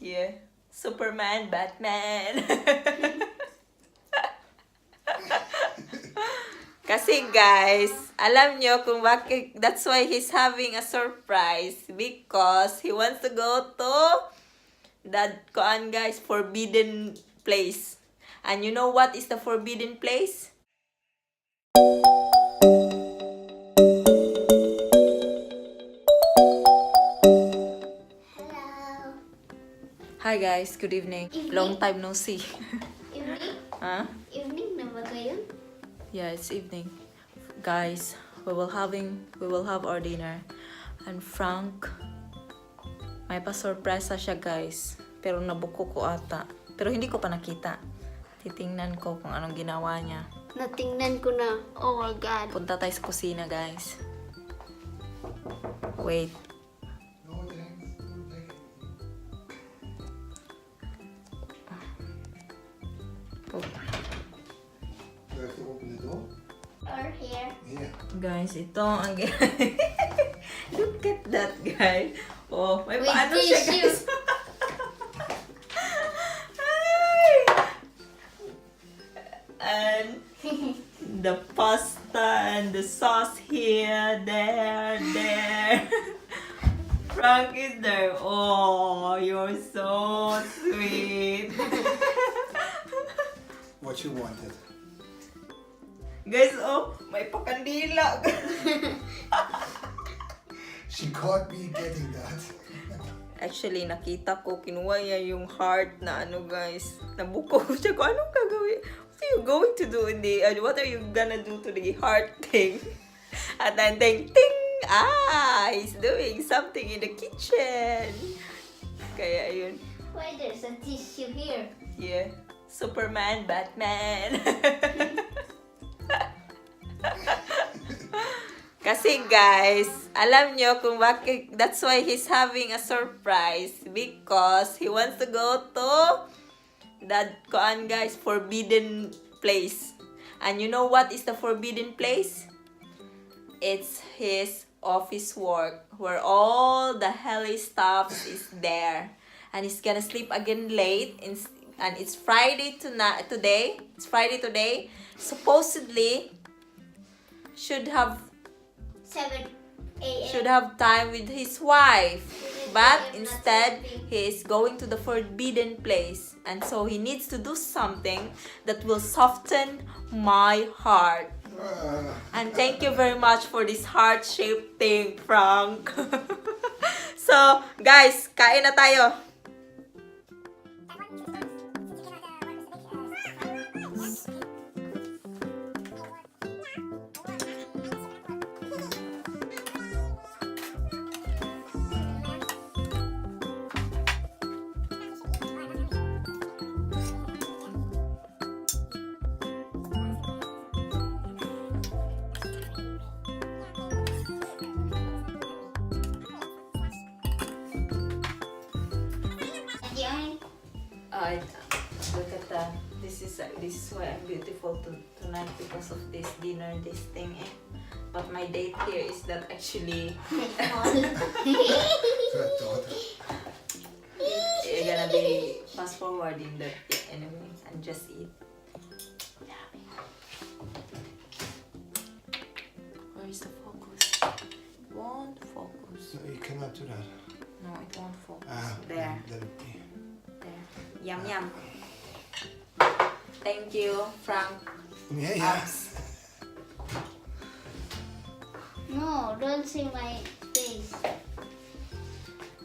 Yeah. Superman, Batman. Kasi guys, alam nyo kung bakit, that's why he's having a surprise. Because he wants to go to that, guys, forbidden place. And you know what is the forbidden place? Hello. Hi guys, good evening. Evening. Long time no see. Evening? Huh? Evening na ba ngayon? Yeah, it's evening. Guys, we will have our dinner. And Frank, may pa-surpresa siya guys. Pero nabuko ko ata. Pero hindi ko pa nakita. Titingnan ko kung anong ginawa niya. Natingnan ko na. Oh my God. Punta tayo sa kusina guys. Wait. Oh. Do I have to open the door? Or here. Yeah. Guys, ito ang look at that guy. Oh, may With paano siya tissue. guys. Ay! And the pasta and the sauce here, there. Frank is there. Oh, you're so sweet. What you wanted? Guys, oh, may pakandila. She caught me getting that. Actually, nakita ko, kinuha niya yung heart na ano guys. Nabuko ko siya kung anong gagawin. What are you going to do in the, what are you gonna do to the heart thing? At then, ting! Ah, he's doing something in the kitchen. Kaya yun. Why there's a tissue here? Yeah. Superman, Batman. Kasi guys, alam nyo kung bakit, that's why he's having a surprise. Because he wants to go to that, guys, forbidden place. And you know what is the forbidden place? It's his office work, where all the helly stuff is there. And he's gonna sleep again late, and it's Friday today. It's Friday today. Supposedly, should have 7 a.m. should have time with his wife, but I'm not instead sleeping. he is going to the forbidden place, and so he needs to do something that will soften my heart. And thank you very much for this heart-shaped thing, Frank. So, guys, kain na tayo. Ayun. Look at that. This is why I'm beautiful tonight, because of this dinner, this thing. But my date here is that actually That daughter. you're gonna be fast forwarding that anyway and just eat. Where is the focus? It won't focus. No, you cannot do that. No, it won't focus. Ah, There. let it be. There. Yum yum. Thank you, Frank. Yeah. Abs. No, don't see my face.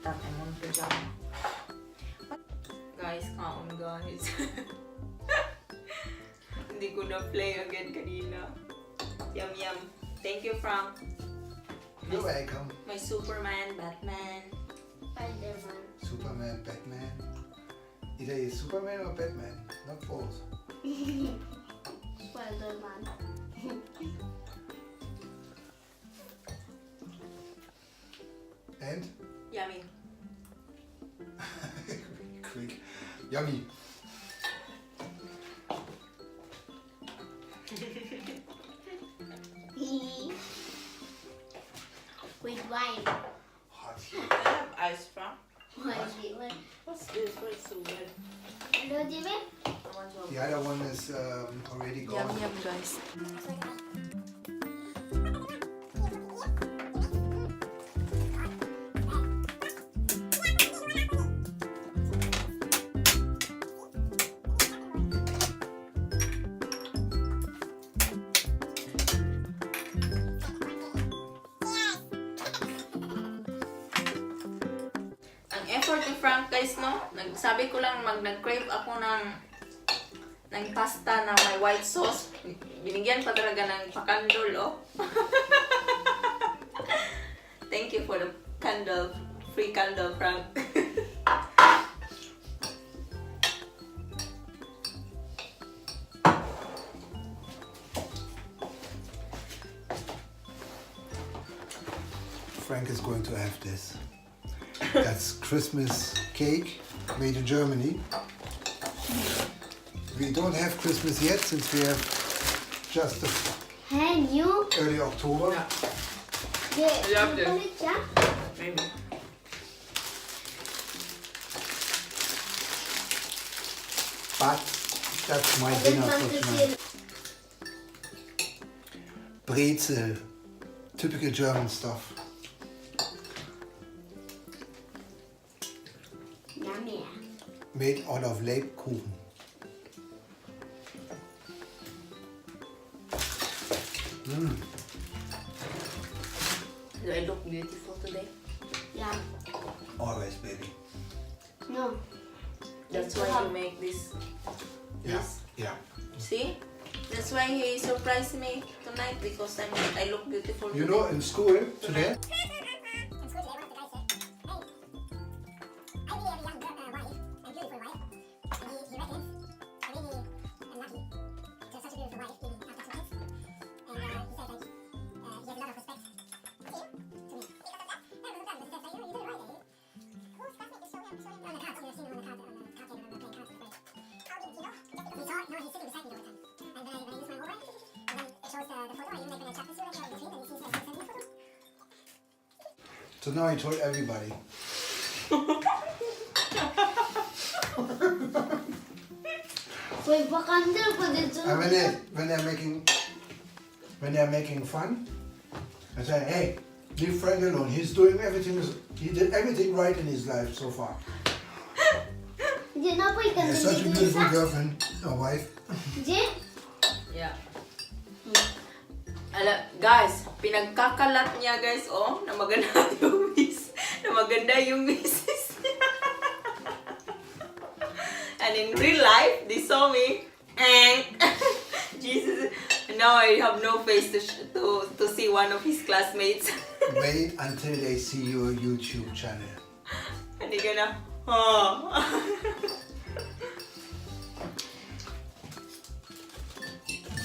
That I'm on pajama. Guys, kaon guys. Hindi ko na play again kanina. Yum yum. Thank you, Frank. You're welcome. My Superman, Batman. Spider-Man. Superman, Batman. Either you're Superman or Batman, not both. Spider-Man. And? Yummy. Quick. Yummy. With wine. Hot. I have ice from. Why is it wine? What's this? so good. Hello, Jimmy. The other one is already gone. Yum, guys. Ang effort ni Frank guys, no? Nagsabi ko lang nag-crave ako ng pasta na may white sauce. Binigyan pa talaga ng pakandol, oh. Thank you for the candle. Free candle, Frank. Frank is going to have this. That's Christmas cake made in Germany. We don't have Christmas yet since we have just the Hey, you. early October. Yeah, love this. put it down. Maybe. But that's my I dinner just want for to tonight. see. Brezel, typical German stuff. Yummy. Made out of Lebkuchen. Do I look beautiful today? Yeah. Always, baby. No. That's why you make this. Yeah, Yes. yeah. See? That's why he surprised me tonight because I look beautiful You today. know, in school today, so now I told everybody. Wait, what candle for this? And when they're making fun, I say, hey, leave Frank alone. He did everything right in his life so far. Jin, apa He ikan has such a dito beautiful isa? girlfriend or wife. Jin? Yeah. Guys, pinagkakalat niya guys, oh, na maganda yung misis niya. And in real life, they saw me, and Jesus, now I have no face to see one of his classmates. Wait until they see your YouTube channel. And they're gonna, oh.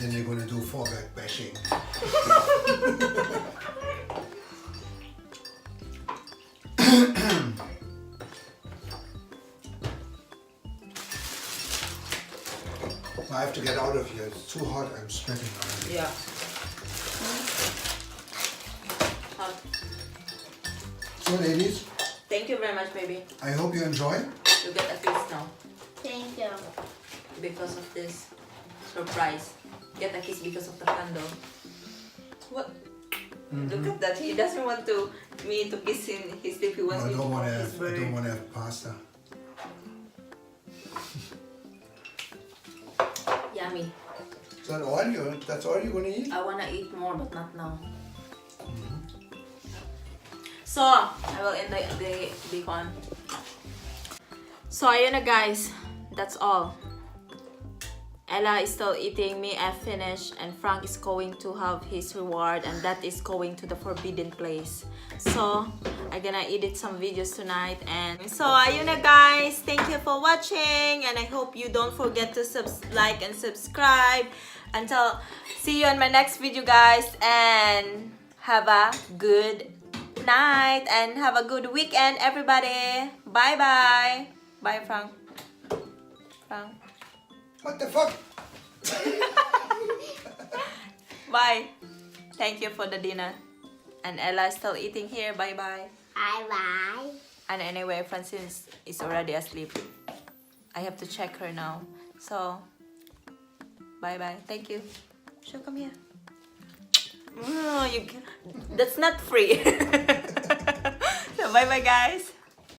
Then they're gonna do Vorwerk bashing. I have to get out of here. It's too hot. I'm sweating already. Yeah. Hot. So, ladies, Thank you very much, baby. I hope you enjoy. You get a kiss now Thank you. because of this surprise. Get a kiss because of the candle. What? Look at that. He doesn't want me to kiss him his lips. He wants I me to don't want hold to his have. I bird. don't want to have pasta. Yummy. Is that all you? That's all you're gonna eat? I wanna eat more, but not now. So, I will end the bacon. So, ayun na guys. That's all. Ella is still eating, me I finished, and Frank is going to have his reward, and that is going to the forbidden place. So, I'm gonna edit some videos tonight, and so ayun na guys. Thank you for watching, and I hope you don't forget to like and subscribe. Until see you on my next video guys, and have a good night and have a good weekend everybody. Bye bye. Bye Frank. Frank. What the fuck? Bye. Thank you for the dinner. And Ella is still eating here. Bye bye. Bye bye. And anyway, Francine is already asleep. I have to check her now. So, bye-bye. Thank you. Show, come here. Oh, that's not free. So, bye-bye, guys.